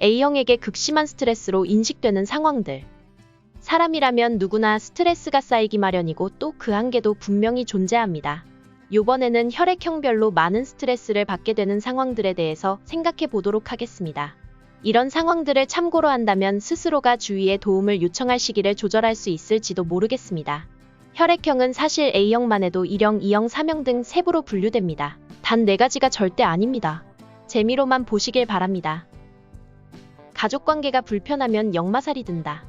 A형에게 극심한 스트레스로 인식되는 상황들. 사람이라면 누구나 스트레스가 쌓이기 마련이고 또 그 한계도 분명히 존재합니다. 요번에는 혈액형별로 많은 스트레스를 받게 되는 상황들에 대해서 생각해 보도록 하겠습니다. 이런 상황들을 참고로 한다면 스스로가 주위에 도움을 요청할 시기를 조절할 수 있을지도 모르겠습니다. 혈액형은 사실 A형만 해도 1형, 2형, 3형 등 세부로 분류됩니다. 단 4가지가 절대 아닙니다. 재미로만 보시길 바랍니다. 가족관계가 불편하면 역마살이 든다.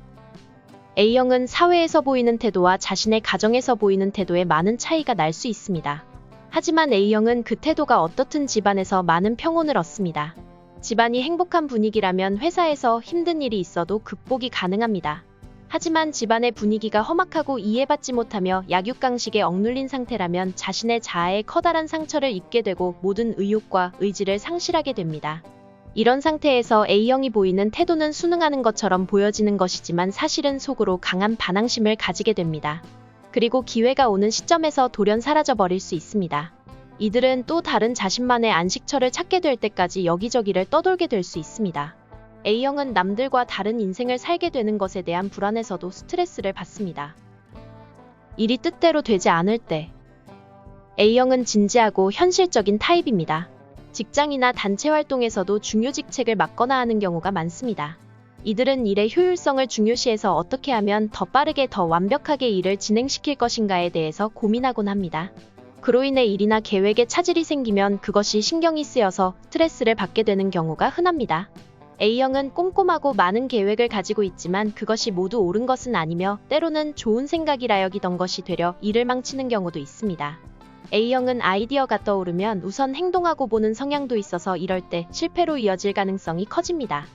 A형은 사회에서 보이는 태도와 자신의 가정에서 보이는 태도에 많은 차이가 날 수 있습니다. 하지만 A형은 그 태도가 어떻든 집안에서 많은 평온을 얻습니다. 집안이 행복한 분위기라면 회사에서 힘든 일이 있어도 극복이 가능합니다. 하지만 집안의 분위기가 험악하고 이해받지 못하며 약육강식에 억눌린 상태라면 자신의 자아에 커다란 상처를 입게 되고 모든 의욕과 의지를 상실하게 됩니다. 이런 상태에서 A형이 보이는 태도는 순응하는 것처럼 보여지는 것이지만 사실은 속으로 강한 반항심을 가지게 됩니다. 그리고 기회가 오는 시점에서 돌연 사라져버릴 수 있습니다. 이들은 또 다른 자신만의 안식처를 찾게 될 때까지 여기저기를 떠돌게 될 수 있습니다. A형은 남들과 다른 인생을 살게 되는 것에 대한 불안에서도 스트레스를 받습니다. 일이 뜻대로 되지 않을 때. A형은 진지하고 현실적인 타입입니다. 직장이나 단체 활동에서도 중요직책을 맡거나 하는 경우가 많습니다. 이들은 일의 효율성을 중요시해서 어떻게 하면 더 빠르게 더 완벽하게 일을 진행시킬 것인가에 대해서 고민하곤 합니다. 그로 인해 일이나 계획에 차질이 생기면 그것이 신경이 쓰여서 스트레스를 받게 되는 경우가 흔합니다. A형은 꼼꼼하고 많은 계획을 가지고 있지만 그것이 모두 옳은 것은 아니며 때로는 좋은 생각이라 여기던 것이 되려 일을 망치는 경우도 있습니다. A형은 아이디어가 떠오르면 우선 행동하고 보는 성향도 있어서 이럴 때 실패로 이어질 가능성이 커집니다.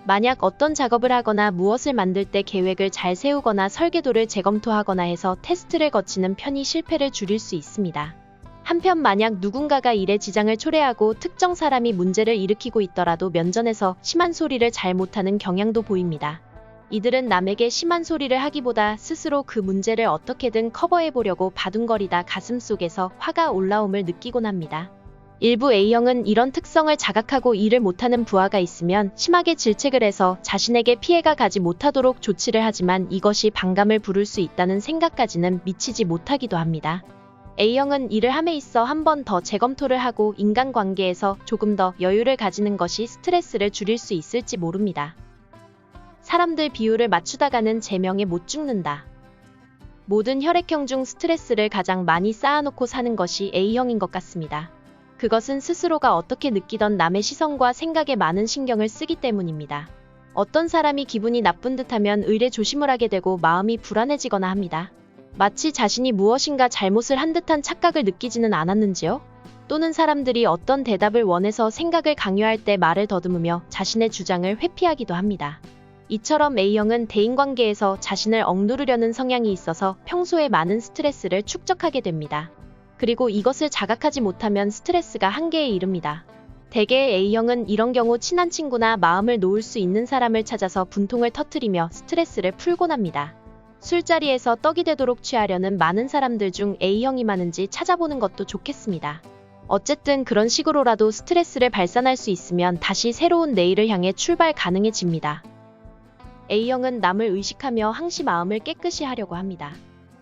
만약 어떤 작업을 하거나 무엇을 만들 때 계획을 잘 세우거나 설계도를 재검토하거나 해서 테스트를 거치는 편이 실패를 줄일 수 있습니다. 한편 만약 누군가가 일에 지장을 초래하고 특정 사람이 문제를 일으키고 있더라도 면전에서 심한 소리를 잘 못하는 경향도 보입니다. 이들은 남에게 심한 소리를 하기보다 스스로 그 문제를 어떻게든 커버해보려고 바둥거리다 가슴속에서 화가 올라옴을 느끼곤 합니다. 일부 A형은 이런 특성을 자각하고 일을 못하는 부하가 있으면 심하게 질책을 해서 자신에게 피해가 가지 못하도록 조치를 하지만 이것이 반감을 부를 수 있다는 생각까지는 미치지 못하기도 합니다. A형은 일을 함에 있어 한 번 더 재검토를 하고 인간관계에서 조금 더 여유를 가지는 것이 스트레스를 줄일 수 있을지 모릅니다. 사람들 비율을 맞추다가는 제명에 못 죽는다. 모든 혈액형 중 스트레스를 가장 많이 쌓아놓고 사는 것이 A형인 것 같습니다. 그것은 스스로가 어떻게 느끼던 남의 시선과 생각에 많은 신경을 쓰기 때문입니다. 어떤 사람이 기분이 나쁜 듯하면 의례 조심을 하게 되고 마음이 불안해지거나 합니다. 마치 자신이 무엇인가 잘못을 한 듯한 착각을 느끼지는 않았는지요? 또는 사람들이 어떤 대답을 원해서 생각을 강요할 때 말을 더듬으며 자신의 주장을 회피하기도 합니다. 이처럼 A형은 대인관계에서 자신을 억누르려는 성향이 있어서 평소에 많은 스트레스를 축적하게 됩니다. 그리고 이것을 자각하지 못하면 스트레스가 한계에 이릅니다. 대개의 A형은 이런 경우 친한 친구나 마음을 놓을 수 있는 사람을 찾아서 분통을 터뜨리며 스트레스를 풀곤 합니다. 술자리에서 떡이 되도록 취하려는 많은 사람들 중 A형이 많은지 찾아보는 것도 좋겠습니다. 어쨌든 그런 식으로라도 스트레스를 발산할 수 있으면 다시 새로운 내일을 향해 출발 가능해집니다. A형은 남을 의식하며 항시 마음을 깨끗이 하려고 합니다.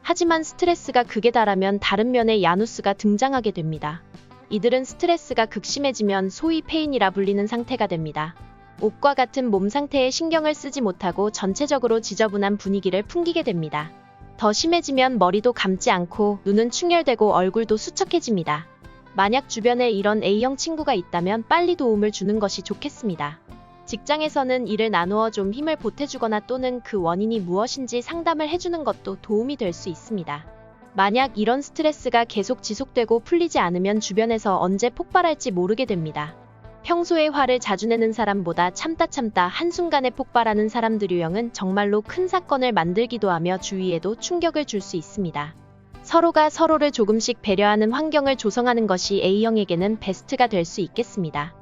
하지만 스트레스가 극에 달하면 다른 면의 야누스가 등장하게 됩니다. 이들은 스트레스가 극심해지면 소위 페인이라 불리는 상태가 됩니다. 옷과 같은 몸 상태에 신경을 쓰지 못하고 전체적으로 지저분한 분위기를 풍기게 됩니다. 더 심해지면 머리도 감지 않고 눈은 충혈되고 얼굴도 수척해집니다. 만약 주변에 이런 A형 친구가 있다면 빨리 도움을 주는 것이 좋겠습니다. 직장에서는 일을 나누어 좀 힘을 보태주거나 또는 그 원인이 무엇인지 상담을 해주는 것도 도움이 될 수 있습니다. 만약 이런 스트레스가 계속 지속되고 풀리지 않으면 주변에서 언제 폭발할지 모르게 됩니다. 평소에 화를 자주 내는 사람보다 참다 한순간에 폭발하는 사람들 유형은 정말로 큰 사건을 만들기도 하며 주위에도 충격을 줄 수 있습니다. 서로가 서로를 조금씩 배려하는 환경을 조성하는 것이 A형에게는 베스트가 될 수 있겠습니다.